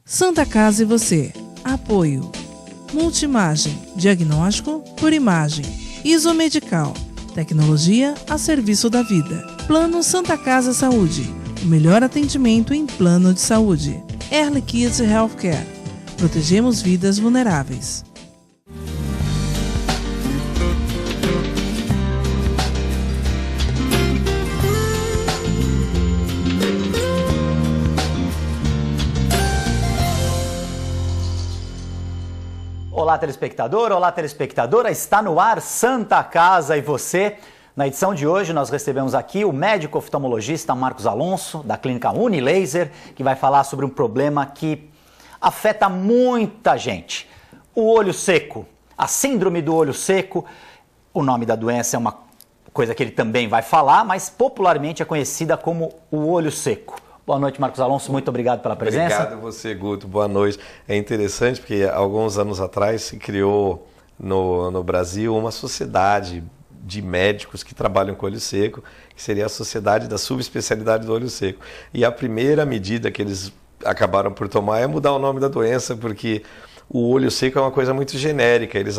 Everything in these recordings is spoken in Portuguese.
Santa Casa e você. Apoio. Multimagem. Diagnóstico por imagem. Isomedical. Tecnologia a serviço da vida. Plano Santa Casa Saúde. O melhor atendimento em plano de saúde. Early Kids Healthcare. Protegemos vidas vulneráveis. Olá, telespectador, olá, telespectadora, está no ar Santa Casa e você. Na edição de hoje nós recebemos aqui o médico oftalmologista Marcos Alonso, da clínica Unilaser, que vai falar sobre um problema que afeta muita gente. O olho seco, a síndrome do olho seco. O nome da doença é uma coisa que ele também vai falar, mas popularmente é conhecida como o olho seco. Boa noite, Marcos Alonso, muito obrigado pela presença. Obrigado a você, Guto, boa noite. É interessante porque alguns anos atrás se criou no Brasil uma sociedade de médicos que trabalham com olho seco, que seria a Sociedade da Subespecialidade do Olho Seco. E a primeira medida que eles acabaram por tomar é mudar o nome da doença, porque o olho seco é uma coisa muito genérica, eles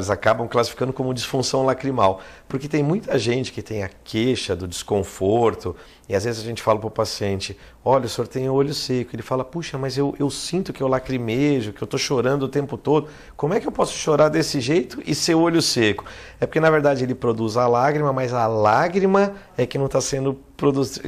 acabam classificando como disfunção lacrimal, porque tem muita gente que tem a queixa do desconforto, e às vezes a gente fala para o paciente, olha, o senhor tem o olho seco, ele fala, puxa, mas eu sinto que eu lacrimejo, que eu estou chorando o tempo todo, como é que eu posso chorar desse jeito e ser olho seco? É porque na verdade ele produz a lágrima, mas a lágrima é que não está sendo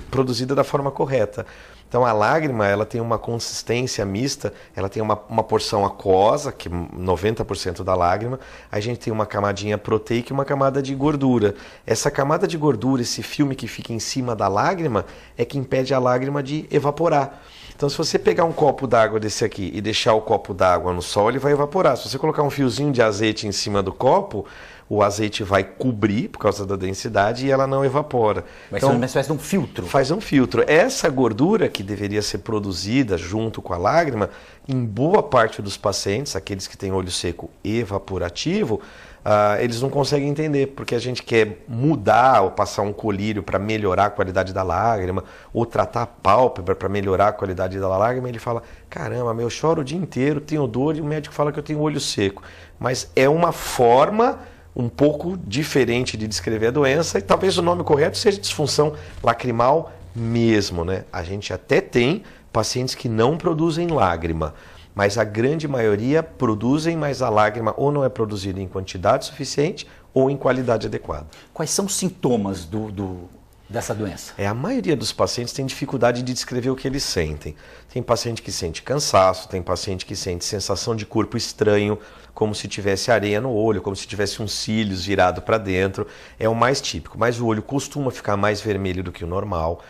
produzida da forma correta. Então a lágrima, ela tem uma consistência mista, ela tem uma porção aquosa, que é 90% da lágrima, a gente tem uma camadinha proteica e uma camada de gordura. Essa camada de gordura, esse filme que fica em cima da lágrima, é que impede a lágrima de evaporar. Então se você pegar um copo d'água desse aqui e deixar o copo d'água no sol, ele vai evaporar. Se você colocar um fiozinho de azeite em cima do copo, o azeite vai cobrir por causa da densidade e ela não evapora. Vai ser uma espécie de um filtro. Faz um filtro. Essa gordura que deveria ser produzida junto com a lágrima, em boa parte dos pacientes, aqueles que têm olho seco evaporativo, eles não conseguem entender, porque a gente quer mudar ou passar um colírio para melhorar a qualidade da lágrima, ou tratar a pálpebra para melhorar a qualidade da lágrima, ele fala, caramba, eu choro o dia inteiro, tenho dor e o médico fala que eu tenho olho seco. Mas é uma forma um pouco diferente de descrever a doença e talvez o nome correto seja disfunção lacrimal mesmo, né? A gente até tem pacientes que não produzem lágrima, mas a grande maioria produzem, mas a lágrima ou não é produzida em quantidade suficiente ou em qualidade adequada. Quais são os sintomas dessa doença? A maioria dos pacientes tem dificuldade de descrever o que eles sentem. Tem paciente que sente cansaço, tem paciente que sente sensação de corpo estranho, como se tivesse areia no olho, como se tivesse uns cílios virado para dentro. É o mais típico, mas o olho costuma ficar mais vermelho do que o normal.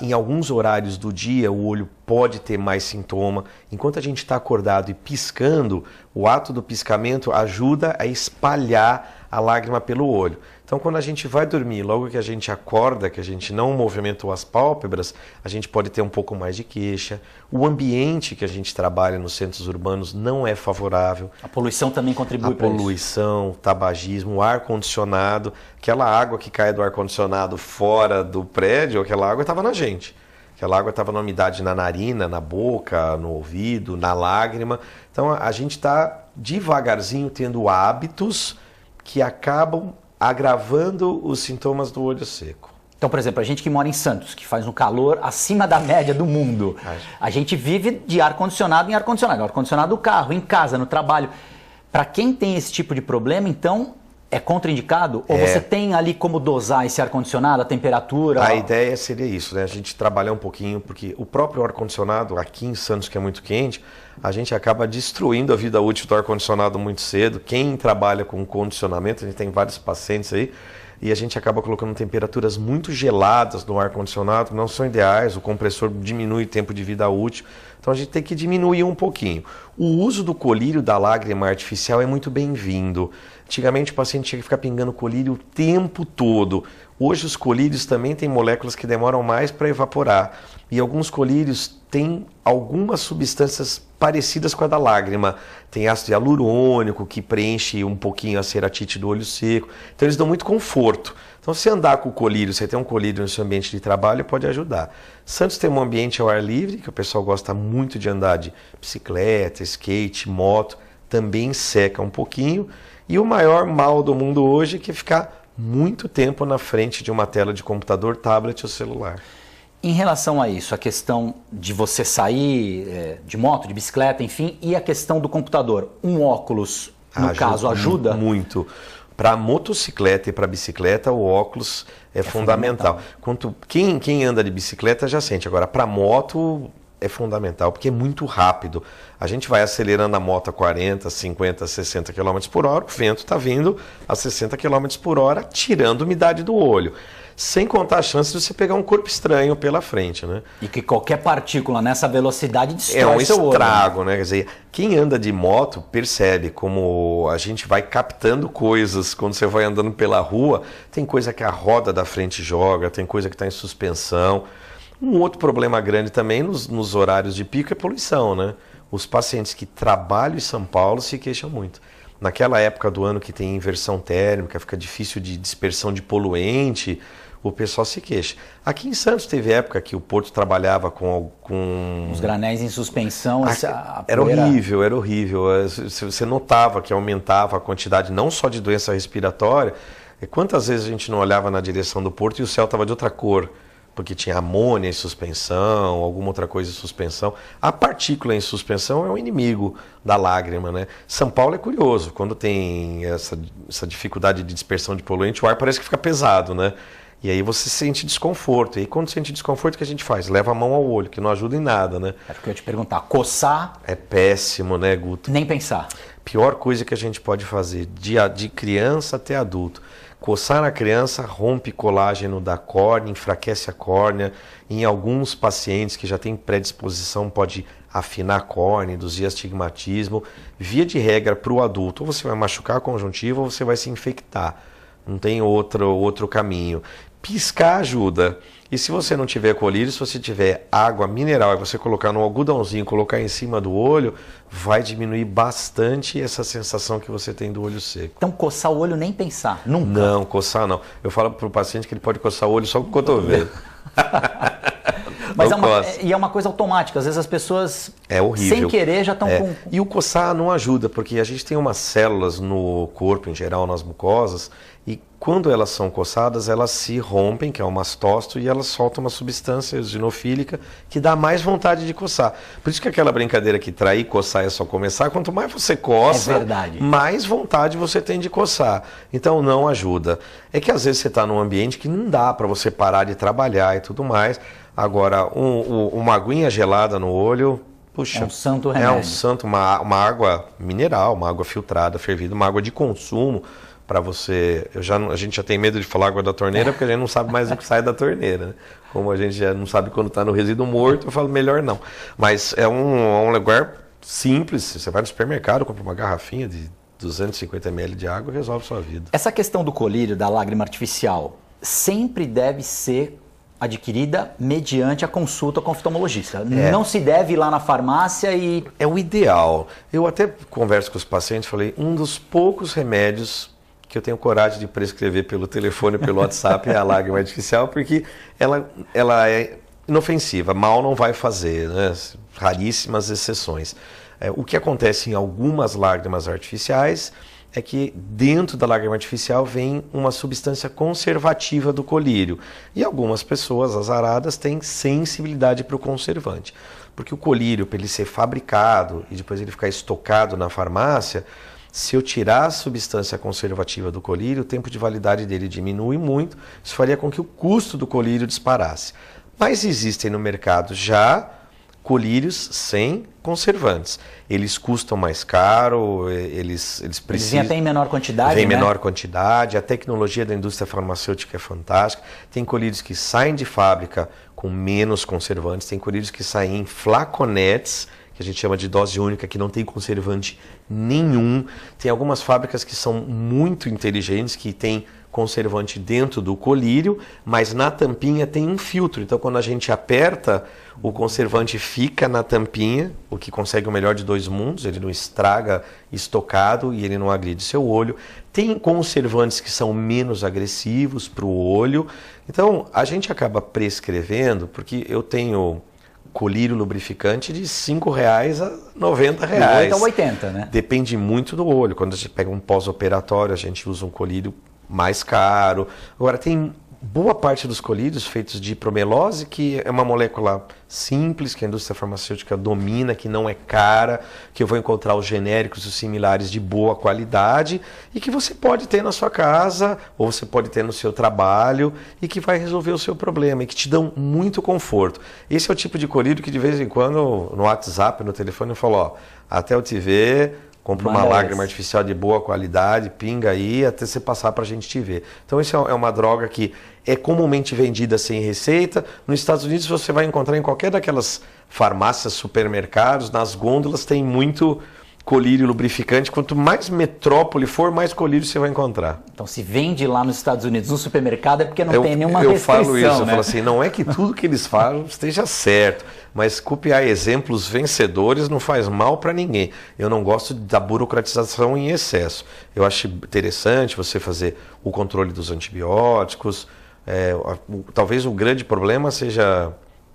Em alguns horários do dia, o olho pode ter mais sintoma. Enquanto a gente está acordado e piscando, o ato do piscamento ajuda a espalhar a lágrima pelo olho. Então, quando a gente vai dormir, logo que a gente acorda, que a gente não movimentou as pálpebras, a gente pode ter um pouco mais de queixa. O ambiente que a gente trabalha nos centros urbanos não é favorável. A poluição também contribui para isso? A poluição, o tabagismo, o ar-condicionado, aquela água que cai do ar-condicionado fora do prédio, aquela água estava na gente. Aquela água estava na umidade na narina, na boca, no ouvido, na lágrima. Então, a gente está devagarzinho tendo hábitos que acabam agravando os sintomas do olho seco. Então, por exemplo, a gente que mora em Santos, que faz um calor acima da média do mundo, a gente vive de ar-condicionado em ar-condicionado, ar-condicionado do carro, em casa, no trabalho. Para quem tem esse tipo de problema, então, é contraindicado? Ou você tem ali como dosar esse ar-condicionado, a temperatura? A ideia seria isso, né? A gente trabalhar um pouquinho, porque o próprio ar-condicionado, aqui em Santos, que é muito quente, a gente acaba destruindo a vida útil do ar-condicionado muito cedo. Quem trabalha com condicionamento, a gente tem vários pacientes aí, e a gente acaba colocando temperaturas muito geladas no ar-condicionado, que não são ideais, o compressor diminui o tempo de vida útil, então a gente tem que diminuir um pouquinho. O uso do colírio da lágrima artificial é muito bem-vindo. Antigamente o paciente tinha que ficar pingando colírio o tempo todo. Hoje os colírios também têm moléculas que demoram mais para evaporar. E alguns colírios têm algumas substâncias parecidas com a da lágrima. Tem ácido hialurônico que preenche um pouquinho a ceratite do olho seco. Então eles dão muito conforto. Então, se andar com o colírio, você tem um colírio no seu ambiente de trabalho, pode ajudar. Santos tem um ambiente ao ar livre, que o pessoal gosta muito de andar de bicicleta, skate, moto, também seca um pouquinho. E o maior mal do mundo hoje é que ficar muito tempo na frente de uma tela de computador, tablet ou celular. Em relação a isso, a questão de você sair de moto, de bicicleta, enfim, e a questão do computador, um óculos, no caso, ajuda? Muito. Para motocicleta e para bicicleta, o óculos é fundamental. Quem anda de bicicleta já sente. Agora, para moto é fundamental, porque é muito rápido. A gente vai acelerando a moto a 40, 50, 60 km por hora, o vento está vindo a 60 km por hora, tirando umidade do olho. Sem contar a chance de você pegar um corpo estranho pela frente, né? E que qualquer partícula nessa velocidade destrói seu olho. É um estrago, né? Quer dizer, quem anda de moto percebe como a gente vai captando coisas quando você vai andando pela rua. Tem coisa que a roda da frente joga, tem coisa que está em suspensão. Um outro problema grande também nos horários de pico é poluição, né? Os pacientes que trabalham em São Paulo se queixam muito. Naquela época do ano que tem inversão térmica, fica difícil de dispersão de poluente, o pessoal se queixa. Aqui em Santos teve época que o Porto trabalhava com os granéis em suspensão. Era horrível, era horrível. Você notava que aumentava a quantidade não só de doença respiratória. Quantas vezes a gente não olhava na direção do Porto e o céu estava de outra cor? Porque tinha amônia em suspensão, alguma outra coisa em suspensão. A partícula em suspensão é o inimigo da lágrima, né? São Paulo é curioso, quando tem essa dificuldade de dispersão de poluente, o ar parece que fica pesado, né? E aí você sente desconforto. E aí quando sente desconforto, o que a gente faz? Leva a mão ao olho, que não ajuda em nada, né? É porque eu ia te perguntar, coçar... É péssimo, né, Guto? Nem pensar. Pior coisa que a gente pode fazer, de criança até adulto. Coçar na criança rompe colágeno da córnea, enfraquece a córnea. Em alguns pacientes que já têm predisposição, pode afinar a córnea, induzir astigmatismo. Via de regra, para o adulto, ou você vai machucar a conjuntiva ou você vai se infectar. Não tem outro caminho. Piscar ajuda. E se você não tiver colírio, se você tiver água mineral e você colocar num algodãozinho, colocar em cima do olho, vai diminuir bastante essa sensação que você tem do olho seco. Então coçar o olho nem pensar, nunca? Não, coçar não. Eu falo para o paciente que ele pode coçar o olho só com o cotovelo. Mas é uma coisa automática, às vezes as pessoas sem querer já estão com... E o coçar não ajuda, porque a gente tem umas células no corpo, em geral, nas mucosas, e quando elas são coçadas, elas se rompem, que é o mastócito, e elas soltam uma substância eosinofílica que dá mais vontade de coçar. Por isso que aquela brincadeira que trair, coçar é só começar, quanto mais você coça, mais vontade você tem de coçar. Então não ajuda. É que às vezes você está num ambiente que não dá para você parar de trabalhar e tudo mais. Agora, uma aguinha gelada no olho, puxa, é um santo remédio. É um santo, uma água mineral, uma água filtrada, fervida, uma água de consumo para você. A gente já tem medo de falar água da torneira porque a gente não sabe mais o que sai da torneira, né? Como a gente já não sabe quando está no resíduo morto, eu falo melhor não. Mas é um lugar simples, você vai no supermercado, compra uma garrafinha de 250 ml de água e resolve a sua vida. Essa questão do colírio, da lágrima artificial, sempre deve ser adquirida mediante a consulta com o oftalmologista. Não se deve ir lá na farmácia e... É o ideal. Eu até converso com os pacientes, falei, um dos poucos remédios que eu tenho coragem de prescrever pelo telefone, pelo WhatsApp, é a lágrima artificial, porque ela é inofensiva, mal não vai fazer, né? Raríssimas exceções. O que acontece em algumas lágrimas artificiais é que dentro da lágrima artificial vem uma substância conservativa do colírio. E algumas pessoas azaradas têm sensibilidade para o conservante. Porque o colírio, para ele ser fabricado e depois ele ficar estocado na farmácia, se eu tirar a substância conservativa do colírio, o tempo de validade dele diminui muito. Isso faria com que o custo do colírio disparasse. Mas existem no mercado já colírios sem conservantes. Eles custam mais caro, eles precisam... Eles vêm até em menor quantidade, Vem em menor quantidade, a tecnologia da indústria farmacêutica é fantástica. Tem colírios que saem de fábrica com menos conservantes, tem colírios que saem em flaconetes, que a gente chama de dose única, que não tem conservante nenhum. Tem algumas fábricas que são muito inteligentes, que tem conservante dentro do colírio, mas na tampinha tem um filtro. Então, quando a gente aperta, o conservante fica na tampinha, o que consegue o melhor de dois mundos. Ele não estraga estocado e ele não agride seu olho. Tem conservantes que são menos agressivos para o olho. Então, a gente acaba prescrevendo, porque eu tenho colírio lubrificante de R$ 5,00 a R$ 90,00. De 8 a 80, né? Depende muito do olho. Quando a gente pega um pós-operatório, a gente usa um colírio mais caro. Agora, tem boa parte dos colírios feitos de hipromelose, que é uma molécula simples, que a indústria farmacêutica domina, que não é cara, que eu vou encontrar os genéricos e os similares de boa qualidade e que você pode ter na sua casa ou você pode ter no seu trabalho e que vai resolver o seu problema e que te dão muito conforto. Esse é o tipo de colírio que de vez em quando no WhatsApp, no telefone eu falo, ó, até eu te ver, compra uma lágrima artificial de boa qualidade, pinga aí, até você passar para a gente te ver. Então, isso é uma droga que é comumente vendida sem receita. Nos Estados Unidos, você vai encontrar em qualquer daquelas farmácias, supermercados, nas gôndolas, tem muito colírio lubrificante. Quanto mais metrópole for, mais colírio você vai encontrar. Então, se vende lá nos Estados Unidos, no supermercado, é porque não tem nenhuma restrição, Eu falo isso, né? Eu falo assim, não é que tudo que eles falam esteja certo, mas copiar exemplos vencedores não faz mal para ninguém. Eu não gosto da burocratização em excesso. Eu acho interessante você fazer o controle dos antibióticos. Talvez o grande problema seja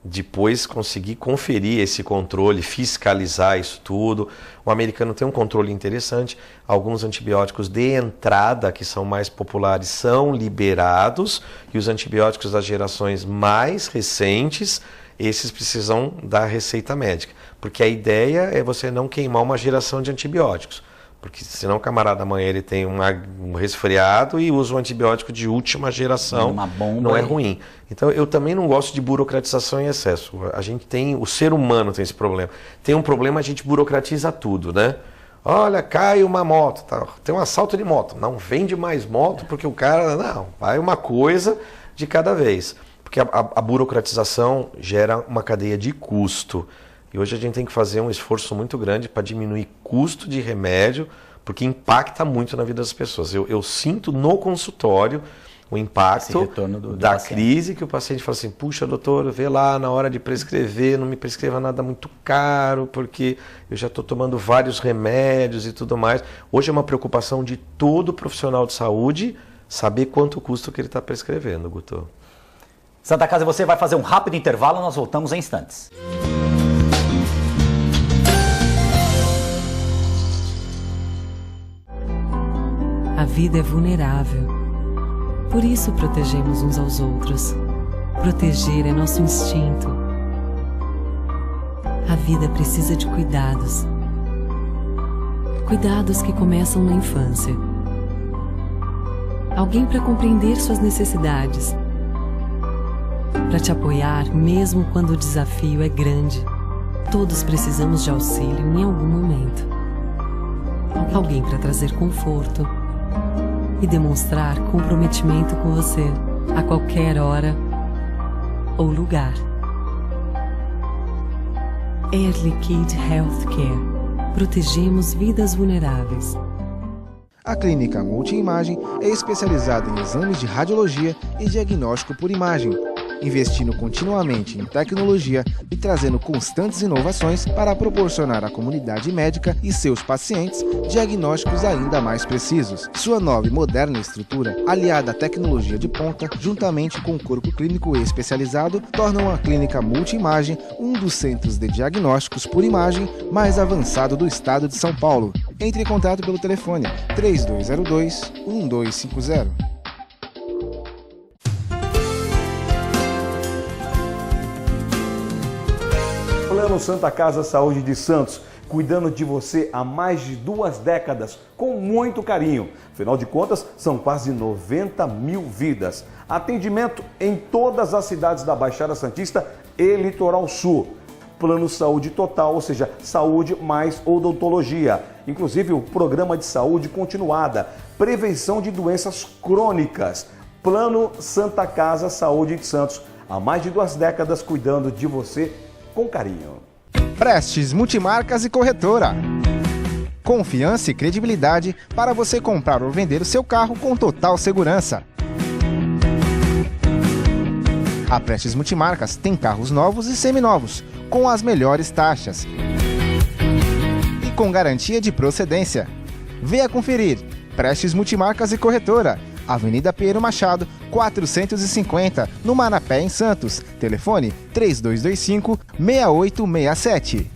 depois conseguir conferir esse controle, fiscalizar isso tudo. O americano tem um controle interessante. Alguns antibióticos de entrada, que são mais populares, são liberados, e os antibióticos das gerações mais recentes, esses precisam da receita médica. Porque a ideia é você não queimar uma geração de antibióticos. Porque senão o camarada amanhã ele tem um resfriado e usa um antibiótico de última geração, uma bomba não é ruim. Então eu também não gosto de burocratização em excesso. A gente tem, o ser humano tem esse problema. Tem um problema, a gente burocratiza tudo, né? Olha, cai uma moto, tá? Tem um assalto de moto. Não vende mais moto porque o cara, não, vai uma coisa de cada vez. Porque a burocratização gera uma cadeia de custo. E hoje a gente tem que fazer um esforço muito grande para diminuir custo de remédio, porque impacta muito na vida das pessoas. Eu sinto no consultório o impacto da crise, que o paciente fala assim, puxa, doutor, vê lá na hora de prescrever, não me prescreva nada muito caro, porque eu já estou tomando vários remédios e tudo mais. Hoje é uma preocupação de todo profissional de saúde saber quanto custa o que ele está prescrevendo, Guto. Santa Casa, você vai fazer um rápido intervalo, nós voltamos em instantes. A vida é vulnerável. Por isso protegemos uns aos outros. Proteger é nosso instinto. A vida precisa de cuidados. Cuidados que começam na infância. Alguém para compreender suas necessidades. Para te apoiar mesmo quando o desafio é grande. Todos precisamos de auxílio em algum momento. Alguém para trazer conforto e demonstrar comprometimento com você a qualquer hora ou lugar. Air Liquide Healthcare. Protegemos vidas vulneráveis. A Clínica Multiimagem é especializada em exames de radiologia e diagnóstico por imagem, investindo continuamente em tecnologia e trazendo constantes inovações para proporcionar à comunidade médica e seus pacientes diagnósticos ainda mais precisos. Sua nova e moderna estrutura, aliada à tecnologia de ponta, juntamente com o corpo clínico especializado, tornam a Clínica Multiimagem um dos centros de diagnósticos por imagem mais avançado do estado de São Paulo. Entre em contato pelo telefone 3202-1250. Plano Santa Casa Saúde de Santos, cuidando de você há mais de 2 décadas, com muito carinho. Afinal de contas, são quase 90 mil vidas. Atendimento em todas as cidades da Baixada Santista e Litoral Sul. Plano Saúde Total, ou seja, saúde mais odontologia. Inclusive o programa de saúde continuada, prevenção de doenças crônicas. Plano Santa Casa Saúde de Santos, há mais de 2 décadas cuidando de você com carinho. Prestes Multimarcas e Corretora. Confiança e credibilidade para você comprar ou vender o seu carro com total segurança. A Prestes Multimarcas tem carros novos e seminovos, com as melhores taxas e com garantia de procedência. Venha conferir. Prestes Multimarcas e Corretora, Avenida Pinheiro Machado, 450, no Manapé, em Santos. Telefone 3225-6867.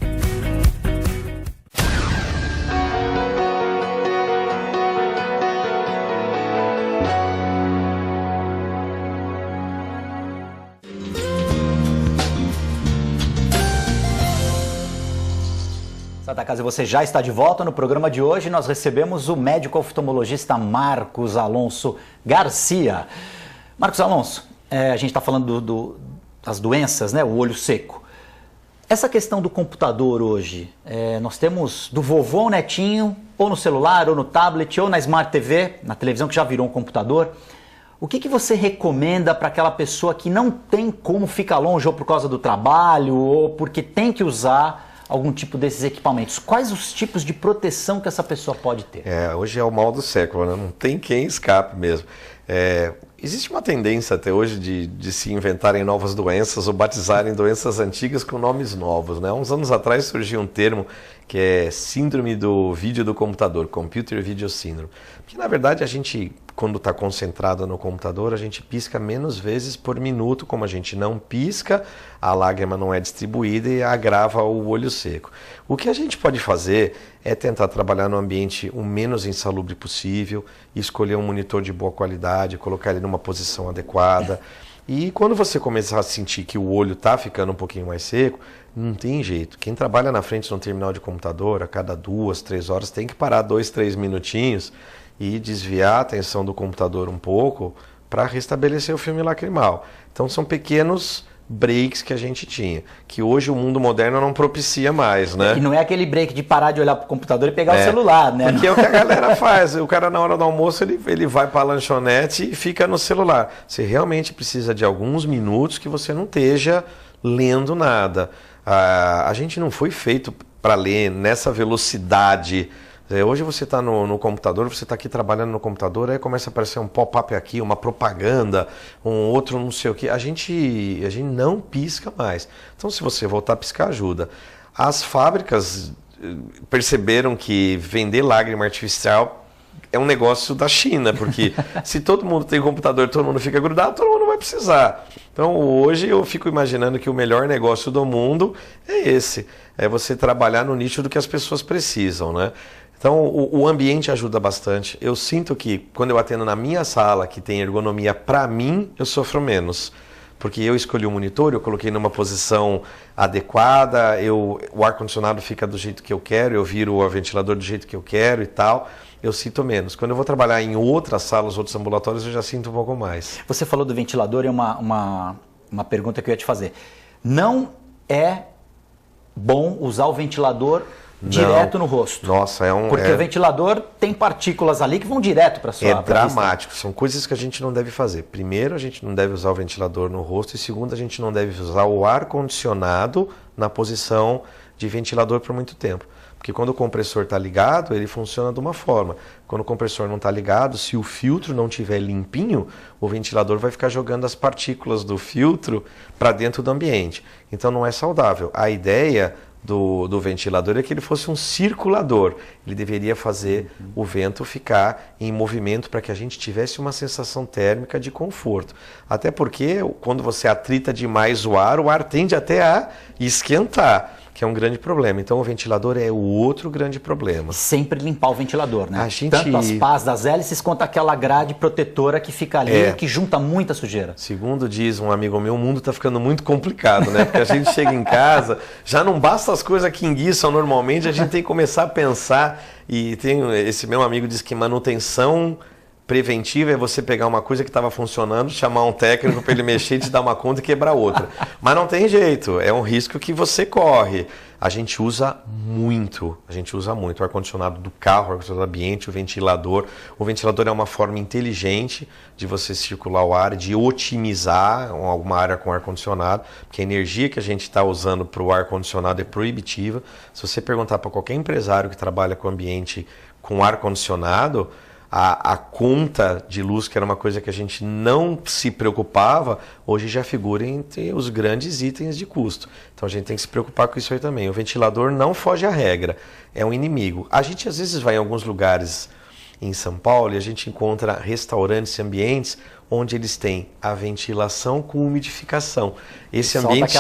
Santa Casa, você já está de volta. No programa de hoje nós recebemos o médico oftalmologista Marcos Alonso Garcia. Marcos Alonso, a gente está falando das doenças, né? O olho seco. Essa questão do computador hoje, nós temos do vovô ao netinho, ou no celular, ou no tablet, ou na Smart TV, na televisão que já virou um computador. O que você recomenda para aquela pessoa que não tem como ficar longe, ou por causa do trabalho, ou porque tem que usar algum tipo desses equipamentos? Quais os tipos de proteção que essa pessoa pode ter? Hoje é o mal do século, né? Não tem quem escape mesmo. Existe uma tendência até hoje de se inventarem novas doenças ou batizarem doenças antigas com nomes novos, né? Há uns anos atrás surgiu um termo que é síndrome do vídeo do computador, Computer Video Syndrome. Que na verdade a gente, quando está concentrado no computador, a gente pisca menos vezes por minuto. Como a gente não pisca, a lágrima não é distribuída e agrava o olho seco. O que a gente pode fazer é tentar trabalhar no ambiente o menos insalubre possível, escolher um monitor de boa qualidade, colocar ele numa posição adequada. E quando você começar a sentir que o olho está ficando um pouquinho mais seco, não tem jeito. Quem trabalha na frente de um terminal de computador, a cada 2, 3 horas, tem que parar 2, 3 minutinhos e desviar a atenção do computador um pouco para restabelecer o filme lacrimal. Então são pequenos breaks que a gente tinha, que hoje o mundo moderno não propicia mais, né? E não é aquele break de parar de olhar para o computador e pegar o celular, né? Porque é o que a galera faz. O cara na hora do almoço ele vai para a lanchonete e fica no celular. Você realmente precisa de alguns minutos que você não esteja lendo nada. A gente não foi feito para ler nessa velocidade. Hoje você está no computador, você está aqui trabalhando no computador, aí começa a aparecer um pop-up aqui, uma propaganda, um outro não sei o que. A gente não pisca mais. Então, se você voltar a piscar, ajuda. As fábricas perceberam que vender lágrima artificial é um negócio da China, porque se todo mundo tem computador, todo mundo fica grudado, todo mundo vai precisar. Então, hoje eu fico imaginando que o melhor negócio do mundo é esse. É você trabalhar no nicho do que as pessoas precisam, né? Então, o ambiente ajuda bastante. Eu sinto que, quando eu atendo na minha sala, que tem ergonomia para mim, eu sofro menos. Porque eu escolhi o monitor, eu coloquei numa posição adequada, o ar-condicionado fica do jeito que eu quero, eu viro o ventilador do jeito que eu quero e tal. Eu sinto menos. Quando eu vou trabalhar em outras salas, outros ambulatórios, eu já sinto um pouco mais. Você falou do ventilador e uma pergunta que eu ia te fazer. Não é bom usar o ventilador direto no rosto. Nossa, Porque o ventilador tem partículas ali que vão direto para a sua dramático. São coisas que a gente não deve fazer. Primeiro, a gente não deve usar o ventilador no rosto. E segundo, a gente não deve usar o ar-condicionado na posição de ventilador por muito tempo. Porque quando o compressor está ligado, ele funciona de uma forma. Quando o compressor não está ligado, se o filtro não estiver limpinho, o ventilador vai ficar jogando as partículas do filtro para dentro do ambiente. Então não é saudável. A ideia do ventilador é que ele fosse um circulador. Ele deveria fazer o vento ficar em movimento para que a gente tivesse uma sensação térmica de conforto. Até porque quando você atrita demais o ar tende até a esquentar, que é um grande problema. Então o ventilador é o outro grande problema. Sempre limpar o ventilador, né? Tanto as pás das hélices quanto aquela grade protetora que fica ali, que junta muita sujeira. Segundo diz um amigo meu, o mundo está ficando muito complicado, né? Porque a gente chega em casa, já não basta as coisas que enguiçam normalmente, a gente tem que começar a pensar. E esse meu amigo diz que manutenção preventiva é você pegar uma coisa que estava funcionando, chamar um técnico para ele mexer, te dar uma conta e quebrar outra. Mas não tem jeito, é um risco que você corre. A gente usa muito o ar-condicionado do carro, o ar-condicionado do ambiente, o ventilador. O ventilador é uma forma inteligente de você circular o ar, de otimizar alguma área com ar-condicionado, porque a energia que a gente está usando para o ar-condicionado é proibitiva. Se você perguntar para qualquer empresário que trabalha com ambiente com ar-condicionado, a conta de luz, que era uma coisa que a gente não se preocupava, hoje já figura entre os grandes itens de custo. Então a gente tem que se preocupar com isso aí também. O ventilador não foge à regra, é um inimigo. A gente às vezes vai em alguns lugares em São Paulo e a gente encontra restaurantes e ambientes onde eles têm a ventilação com umidificação. Esse ambiente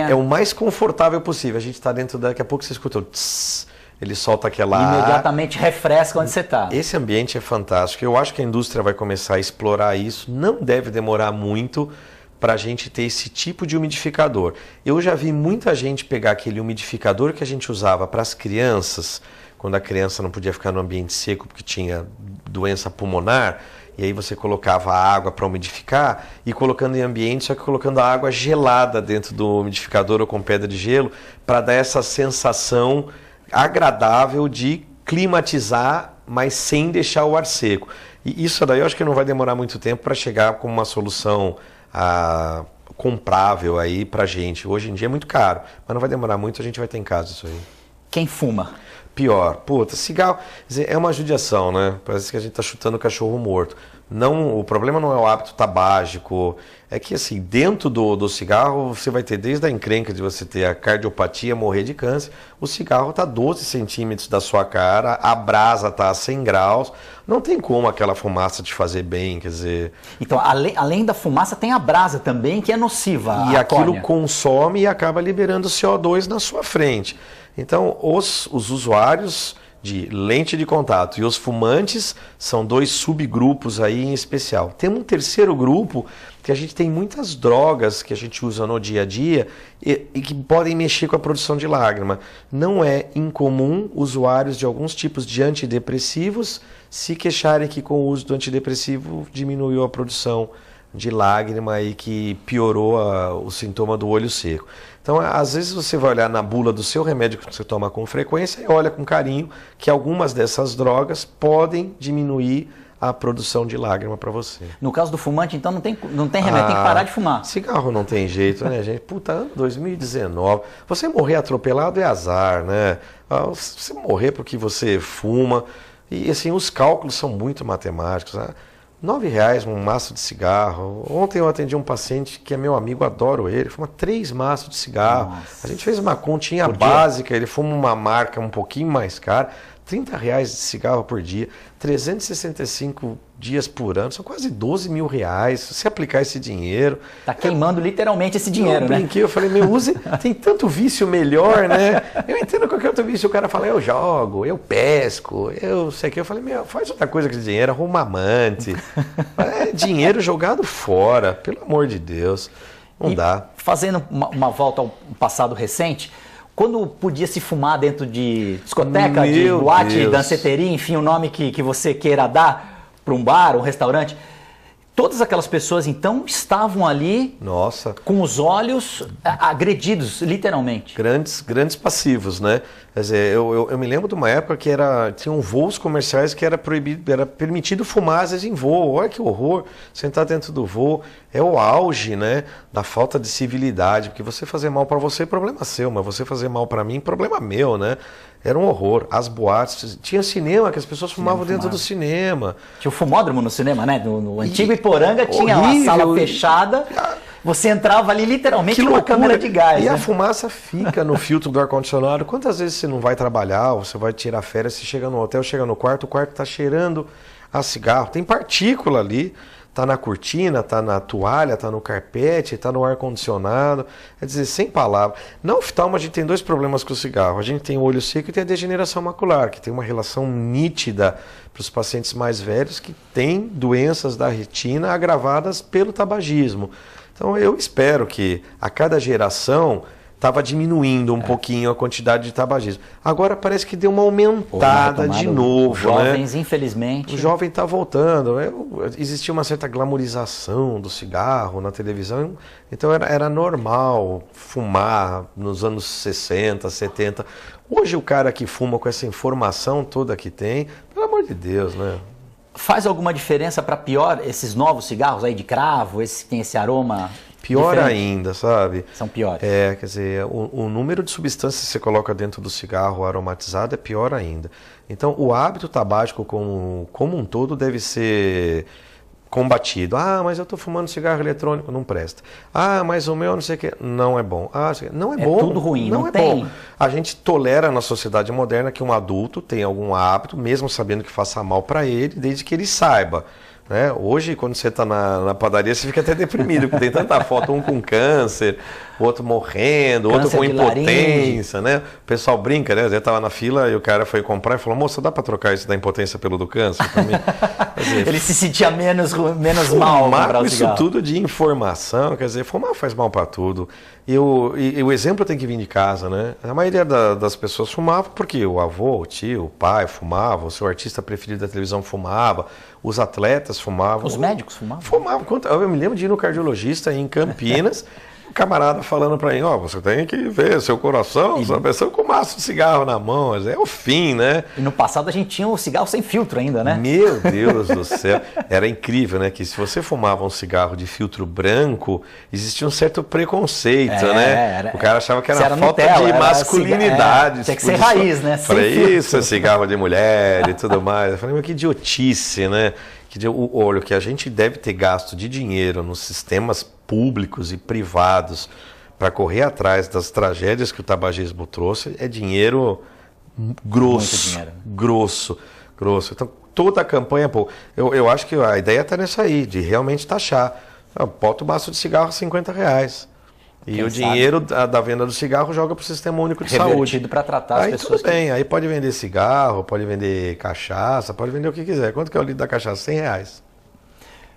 é o mais confortável possível. A gente está dentro, daqui a pouco você escuta o tss, ele solta aquela imediatamente refresca onde você está. Esse ambiente é fantástico. Eu acho que a indústria vai começar a explorar isso. Não deve demorar muito para a gente ter esse tipo de umidificador. Eu já vi muita gente pegar aquele umidificador que a gente usava para as crianças, quando a criança não podia ficar no ambiente seco porque tinha doença pulmonar, e aí você colocava a água para umidificar e colocando em ambiente, só que colocando a água gelada dentro do umidificador ou com pedra de gelo, para dar essa sensação agradável de climatizar, mas sem deixar o ar seco. E isso daí eu acho que não vai demorar muito tempo para chegar com uma solução comprável aí pra gente. Hoje em dia é muito caro, mas não vai demorar muito, a gente vai ter em casa isso aí. Quem fuma? Pior. Puta, cigarro é uma judiação, né? Parece que a gente tá chutando o cachorro morto. Não, o problema não é o hábito tabágico, é que assim, dentro do cigarro você vai ter desde a encrenca de você ter a cardiopatia, morrer de câncer, o cigarro está 12 centímetros da sua cara, a brasa está a 100 graus, não tem como aquela fumaça te fazer bem, quer dizer... Então, além da fumaça, tem a brasa também, que é nociva. E aquilo consome e acaba liberando CO2 na sua frente. Então, os usuários de lente de contato e os fumantes são dois subgrupos aí em especial. Tem um terceiro grupo que a gente tem muitas drogas que a gente usa no dia a dia e que podem mexer com a produção de lágrima. Não é incomum usuários de alguns tipos de antidepressivos se queixarem que com o uso do antidepressivo diminuiu a produção de lágrima e que piorou o sintoma do olho seco. Então, às vezes você vai olhar na bula do seu remédio que você toma com frequência e olha com carinho que algumas dessas drogas podem diminuir a produção de lágrima para você. No caso do fumante, então, não tem remédio, tem que parar de fumar. Cigarro não tem jeito, né, gente? Puta, ano 2019. Você morrer atropelado é azar, né? Você morrer porque você fuma. E, assim, os cálculos são muito matemáticos, né? R$9 um maço de cigarro. Ontem eu atendi um paciente que é meu amigo, adoro ele, fuma 3 maços de cigarro. Nossa. A gente fez uma continha básica, ele fuma uma marca um pouquinho mais cara, R$30 de cigarro por dia, 365 dias por ano, são quase R$12 mil. Se você aplicar esse dinheiro... Tá queimando literalmente esse dinheiro, né? Eu falei, use, tem tanto vício melhor, né? Eu entendo qualquer outro vício, o cara fala, eu jogo, eu pesco, eu sei que. Eu falei, faz outra coisa com esse dinheiro, arruma amante. É dinheiro jogado fora, pelo amor de Deus, não dá. Fazendo uma volta ao passado recente, quando podia se fumar dentro de discoteca, de boate, danceteria, enfim, o nome que você queira dar para um bar, um restaurante, todas aquelas pessoas então estavam ali, nossa, com os olhos agredidos, literalmente. Grandes passivos, né? Quer dizer, eu me lembro de uma época que tinham voos comerciais que era permitido fumar às vezes em voo. Olha que horror, sentar dentro do voo. É o auge, né, da falta de civilidade, porque você fazer mal para você é problema seu, mas você fazer mal para mim, problema meu, né? Era um horror. As boates, tinha cinema que as pessoas fumavam dentro do cinema. Tinha o fumódromo no cinema, né? No antigo Iporanga tinha uma sala fechada. Você entrava ali literalmente com uma câmera de gás. E né? A fumaça fica no filtro do ar-condicionado. Quantas vezes você não vai trabalhar, ou você vai tirar férias, você chega no hotel, chega no quarto, o quarto está cheirando a cigarro. Tem partícula ali. Está na cortina, está na toalha, está no carpete, está no ar-condicionado. Quer dizer, sem palavras. Na oftalmo a gente tem 2 problemas com o cigarro. A gente tem o olho seco e tem a degeneração macular, que tem uma relação nítida para os pacientes mais velhos que têm doenças da retina agravadas pelo tabagismo. Então eu espero que a cada geração estava diminuindo um pouquinho a quantidade de tabagismo. Agora parece que deu uma aumentada de novo. Os jovens, né? Infelizmente. O jovem está voltando. Existia uma certa glamorização do cigarro na televisão, então era normal fumar nos anos 60, 70. Hoje o cara que fuma com essa informação toda que tem, pelo amor de Deus, né? Faz alguma diferença para pior esses novos cigarros aí de cravo, esses que tem esse aroma? Pior diferente? ainda, sabe? São piores. Quer dizer, o número de substâncias que você coloca dentro do cigarro aromatizado é pior ainda. Então, o hábito tabágico como um todo deve ser combatido. Ah, mas eu estou fumando cigarro eletrônico, não presta. Ah, mas o meu não sei o que, não é bom. Ah, não é bom. É tudo ruim, não tem. Bom. A gente tolera na sociedade moderna que um adulto tenha algum hábito, mesmo sabendo que faça mal para ele, desde que ele saiba. Né? Hoje, quando você está na padaria, você fica até deprimido, porque tem tanta foto, um com câncer, o outro morrendo, outro com impotência, né? O pessoal brinca, né? Eu estava na fila e o cara foi comprar e falou, moça, dá para trocar isso da impotência pelo do câncer? Ele se sentia menos mal. Fumar com isso tudo de informação, quer dizer, fumar faz mal para tudo. E o exemplo tem que vir de casa, né? A maioria das pessoas fumava porque o avô, o tio, o pai fumava, o seu artista preferido da televisão fumava, os atletas fumavam. Os médicos fumavam? Fumavam. Eu me lembro de ir no cardiologista em Campinas, o camarada falando para mim, você tem que ver seu coração, essa pessoa com um maço de cigarro na mão, é o fim, né? E no passado a gente tinha o cigarro sem filtro ainda, né? Meu Deus do céu, era incrível, né? Que se você fumava um cigarro de filtro branco, existia um certo preconceito, né? O cara achava que era falta de masculinidade. Tinha que ser raiz, né? Para isso é cigarro de mulher e tudo mais. Eu falei, mas que idiotice, né? Olha, o que a gente deve ter gasto de dinheiro nos sistemas públicos e privados para correr atrás das tragédias que o tabagismo trouxe é dinheiro grosso. Muito dinheiro. Grosso. Então, toda a campanha, eu acho que a ideia está nessa aí, de realmente taxar. Bota o maço de cigarro a R$50. E o dinheiro da venda do cigarro joga para o Sistema Único de Saúde. Revertido para tratar as pessoas. Tudo bem, aí pode vender cigarro, pode vender cachaça, pode vender o que quiser. Quanto que é o litro da cachaça? R$100.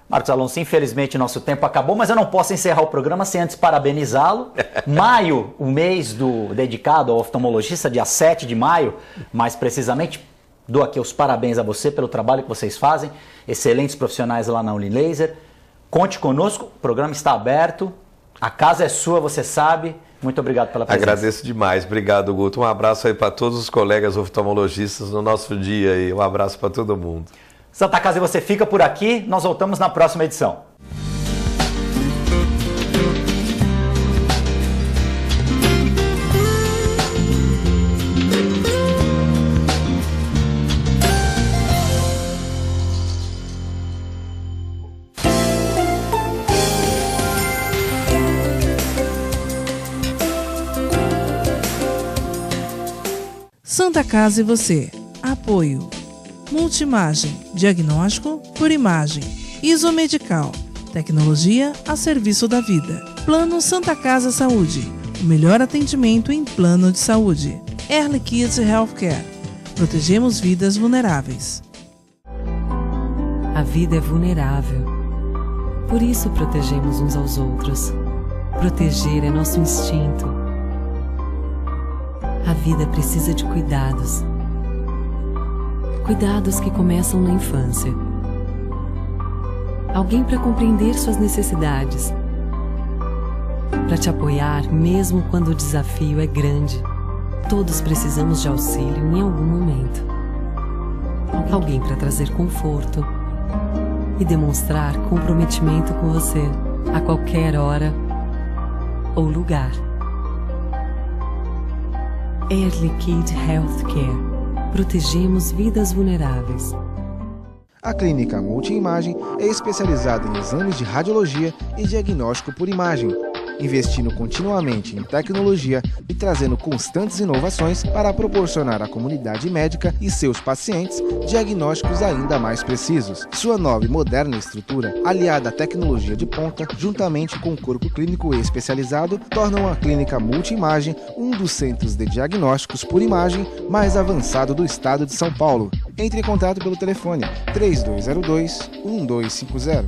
Marcos Alonso, infelizmente nosso tempo acabou, mas eu não posso encerrar o programa sem antes parabenizá-lo. Maio, o mês dedicado ao oftalmologista, dia 7 de maio, mais precisamente, dou aqui os parabéns a você pelo trabalho que vocês fazem, excelentes profissionais lá na Unilaser. Conte conosco, o programa está aberto, a casa é sua, você sabe. Muito obrigado pela presença. Agradeço demais, obrigado, Guto. Um abraço aí para todos os colegas oftalmologistas no nosso dia aí, um abraço para todo mundo. Santa Casa e você fica por aqui, nós voltamos na próxima edição. Santa Casa e você. Apoio. Multimagem, diagnóstico por imagem. Isomedical, tecnologia a serviço da vida. Plano Santa Casa Saúde, o melhor atendimento em plano de saúde. Early Kids Healthcare, protegemos vidas vulneráveis. A vida é vulnerável, por isso protegemos uns aos outros. Proteger é nosso instinto. A vida precisa de cuidados. Cuidados que começam na infância. Alguém para compreender suas necessidades. Para te apoiar mesmo quando o desafio é grande. Todos precisamos de auxílio em algum momento. Alguém para trazer conforto e demonstrar comprometimento com você a qualquer hora ou lugar. Early Kid Healthcare. Protegemos vidas vulneráveis. A Clínica Multiimagem é especializada em exames de radiologia e diagnóstico por imagem, investindo continuamente em tecnologia e trazendo constantes inovações para proporcionar à comunidade médica e seus pacientes diagnósticos ainda mais precisos. Sua nova e moderna estrutura, aliada à tecnologia de ponta, juntamente com o corpo clínico especializado, tornam a Clínica Multiimagem um dos centros de diagnósticos por imagem mais avançado do estado de São Paulo. Entre em contato pelo telefone 3202-1250.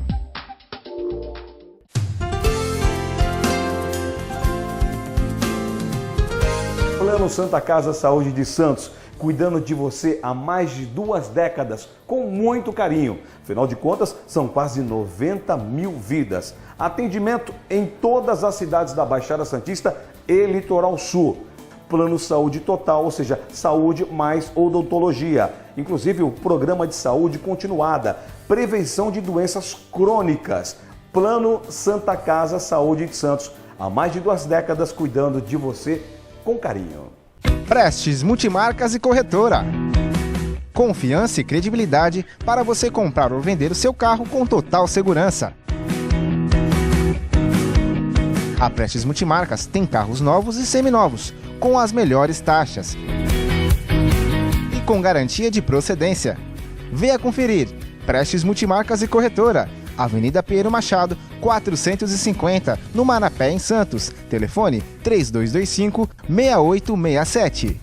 Plano Santa Casa Saúde de Santos, cuidando de você há mais de 2 décadas, com muito carinho. Afinal de contas, são quase 90 mil vidas. Atendimento em todas as cidades da Baixada Santista e Litoral Sul. Plano Saúde Total, ou seja, saúde mais odontologia. Inclusive o programa de saúde continuada, prevenção de doenças crônicas. Plano Santa Casa Saúde de Santos, há mais de 2 décadas cuidando de você com carinho. Prestes Multimarcas e Corretora. Confiança e credibilidade para você comprar ou vender o seu carro com total segurança. A Prestes Multimarcas tem carros novos e seminovos, com as melhores taxas e com garantia de procedência. Venha conferir. Prestes Multimarcas e Corretora, Avenida Pinheiro Machado, 450, no Manapé, em Santos. Telefone 3225-6867.